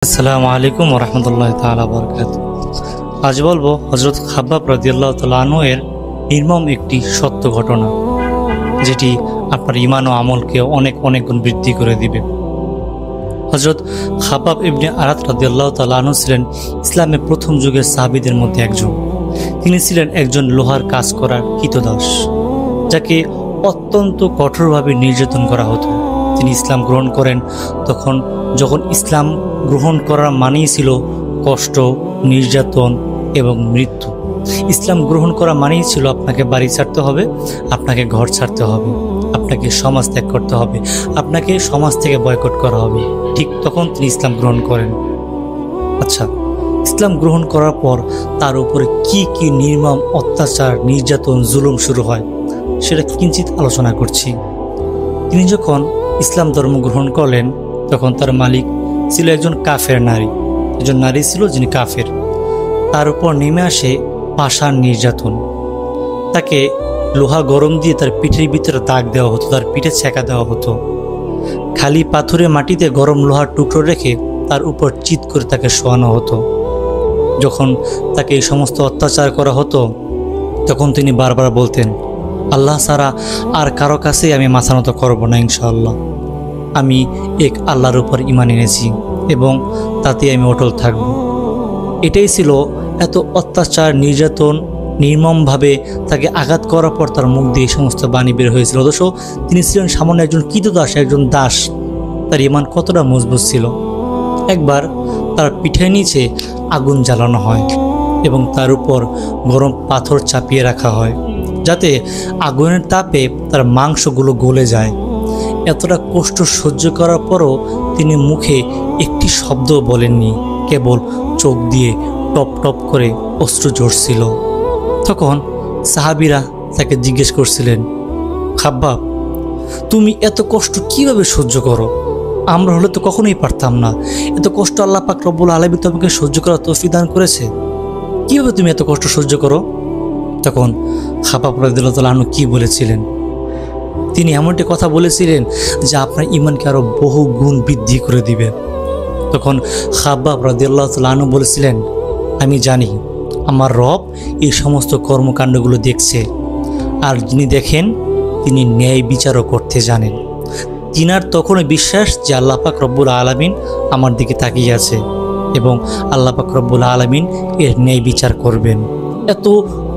আসসালামু আলাইকুম ওরহমতুল্লাহ তাআলা বারাকাতুহু। আজ বলবো হযরত খাব্বাব রাদিয়াল্লাহু তাআলা আনহু এর নির্মম একটি সত্য ঘটনা, যেটি আপনার ঈমান ও আমলকে অনেক অনেক গুণ বৃদ্ধি করে দিবে। হযরত খাব্বাব ইবনে আরাত রাদিয়াল্লাহু তাআলা আনহু ছিলেন ইসলামের প্রথম যুগের সাহাবীদের মধ্যে একজন। তিনি ছিলেন একজন লোহার কাজ করার কৃতদাস, যাকে অত্যন্ত কঠোরভাবে নির্যাতন করা হতো। তিনি ইসলাম গ্রহণ করেন যখন ইসলাম গ্রহণ করার মানেই ছিল কষ্ট, নির্যাতন এবং মৃত্যু। ইসলাম গ্রহণ করা মানেই ছিল আপনাকে বাড়ি ছাড়তে হবে, আপনাকে ঘর ছাড়তে হবে, আপনাকে সমাজ ত্যাগ করতে হবে, আপনাকে সমাজ থেকে বয়কট করা হবে। ঠিক তখন তিনি ইসলাম গ্রহণ করেন। আচ্ছা, ইসলাম গ্রহণ করার পর তার উপরে কি কি নির্মম অত্যাচার, নির্যাতন, জুলুম শুরু হয় সেটা কিঞ্চিত আলোচনা করছি। তিনি যখন ইসলাম ধর্ম গ্রহণ করলেন তখন তার মালিক ছিল একজন কাফের নারী, একজন নারী ছিল যিনি কাফের। তার উপর নেমে আসে পাষাণ নির্যাতন। তাকে লোহা গরম দিয়ে তার পিঠের ভিতরে দাগ দেওয়া হতো, তার পিঠে ছেঁকা দেওয়া হতো। খালি পাথুরে মাটিতে গরম লোহার টুকরো রেখে তার উপর চিৎ করে তাকে শোয়ানো হতো। যখন তাকে এই সমস্ত অত্যাচার করা হতো তখন তিনি বারবার বলতেন, আল্লাহ ছাড়া আর কারো কাছেই আমি মাথা নত করবো না, ইনশাআল্লাহ। আমি এক আল্লাহর উপর ঈমান এনেছি এবং তাতে আমি অটল থাকব। এটাই ছিল এত অত্যাচার, নির্যাতন, নির্মমভাবে তাকে আঘাত করার পর তার মুখ দিয়ে সমস্ত বাণী বের হয়েছিল। অথচ তিনি ছিলেন সামান্য একজন কৃতদাস, একজন দাস। তার ঈমান কতটা মজবুত ছিল। একবার তার পিঠের নিচে আগুন জ্বালানো হয় এবং তার উপর গরম পাথর চাপিয়ে রাখা হয়, যাতে আগুনের তাপে তার মাংসগুলো গলে যায়। এতটা কষ্ট সহ্য করার পরও তিনি মুখে একটি শব্দ বলেননি, কেবল চোখ দিয়ে টপ টপ করে অশ্রু ঝরছিল। তখন সাহাবীরা তাকে জিজ্ঞেস করছিলেন, খাব্বাব, তুমি এত কষ্ট কিভাবে সহ্য করো? আমরা হলে তো কখনোই পারতাম না। এত কষ্ট আল্লাহ পাক রব্বুল আলামিন তোমাকে সহ্য করার তৌফিক দান করেছে, কিভাবে তুমি এত কষ্ট সহ্য করো? তখন খাব্বাব রাদিয়াল্লাহু তাআলা আনহু কি বলেছিলেন? তিনি এমনটি কথা বলেছিলেন যে আপনার ঈমানকে আরো বহু গুণ বৃদ্ধি করে দিবে। তখন খাব্বাব রাদিয়াল্লাহু তাআলা আনহু বলেছিলেন, আমি জানি আমার রব এই সমস্ত কর্মকাণ্ডগুলো দেখছে, আর যিনি দেখেন তিনি ন্যায় বিচারও করতে জানেন। তিনার তখনও বিশ্বাস যে আল্লাহ পাক রব্বুল আলামিন আমার দিকে তাকিয়ে আছে এবং আল্লাহ পাক রব্বুল আলামিন এর ন্যায় বিচার করবেন। এত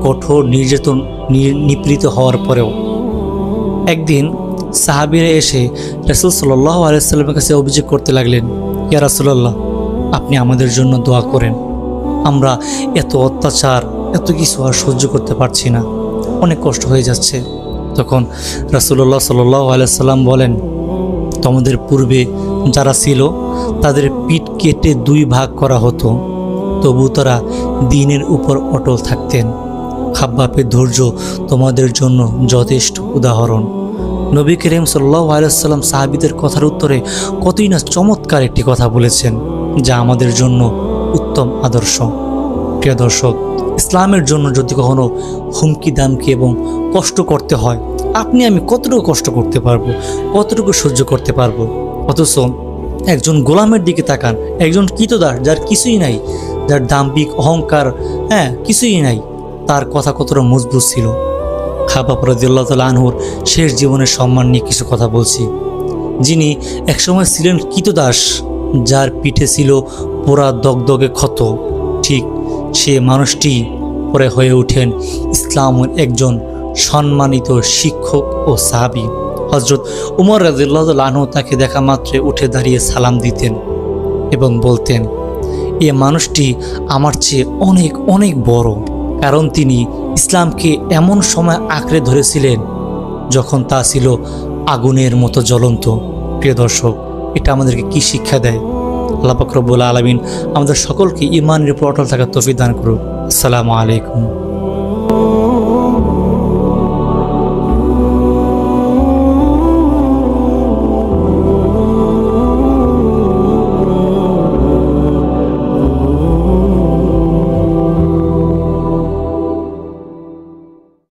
কঠোর নির্যাতন নিপীড়িত হওয়ার পরেও একদিন সাহাবীরা এসে রাসূল সাল্লাল্লাহু আলাইহি ওয়াসাল্লামের কাছে অভিযোগ করতে লাগলেন, ইয়া রাসূলুল্লাহ, আপনি আমাদের জন্য দোয়া করেন। আমরা এত অত্যাচার, এত কিছু আর সহ্য করতে পারছি না, অনেক কষ্ট হয়ে যাচ্ছে। তখন রাসূলুল্লাহ সাল্লাল্লাহু আলাইহি ওয়াসাল্লাম বলেন, তোমাদের পূর্বে যারা ছিল তাদের পিঠ কেটে দুই ভাগ করা হতো, তবু তারা দ্বীনের উপর অটল থাকতেন। খাব্বাবের ধৈর্য তোমাদের জন্য যথেষ্ট উদাহরণ। নবী করিম সাল্লাল্লাহু আলাইহি ওয়াসাল্লাম সাহাবীদের কথার উত্তরে কতই না চমৎকার একটি কথা বলেছেন, যা আমাদের জন্য উত্তম আদর্শ। প্রিয় দর্শক, ইসলামের জন্য যদি কখনো হুমকি দামকি এবং কষ্ট করতে হয়, আপনি আমি কতটুকু কষ্ট করতে পারবো, কতটুকু সহ্য করতে পারবো? অথচ একজন গোলামের দিকে তাকান, একজন কৃতদাস, যার কিছুই নাই, যার দাম্ভিক অহংকার কিছুই নাই, তার কথা কতটা মজবুত ছিল। খাব্বাব রাদিয়াল্লাহু তাআলা আনহুর শেষ জীবনের সম্মান নিয়ে কিছু কথা বলছি। যিনি একসময় ছিলেন কৃতদাস, যার পিঠে ছিল পোড়া দগদগে ক্ষত, ঠিক সে মানুষটি পরে হয়ে ওঠেন ইসলামের একজন সম্মানিত শিক্ষক ও সাহাবী। হযরত উমর রাদিয়াল্লাহু তাআলা আনহু তাকে দেখা মাত্রে উঠে দাঁড়িয়ে সালাম দিতেন এবং বলতেন, এ মানুষটি আমার চেয়ে অনেক অনেক বড়, কারণ তিনি ইসলামকে এমন সময় আঁকড়ে ধরেছিলেন যখন তা ছিল আগুনের মতো জ্বলন্ত। প্রিয় দর্শক, এটা আমাদেরকে কি শিক্ষা দেয়? আল্লাহ পাক রব্বুল আলামিন আমাদের সকলকে ঈমানের উপর অটল থাকার তৌফিক দান করুন। আসসালামু আলাইকুম।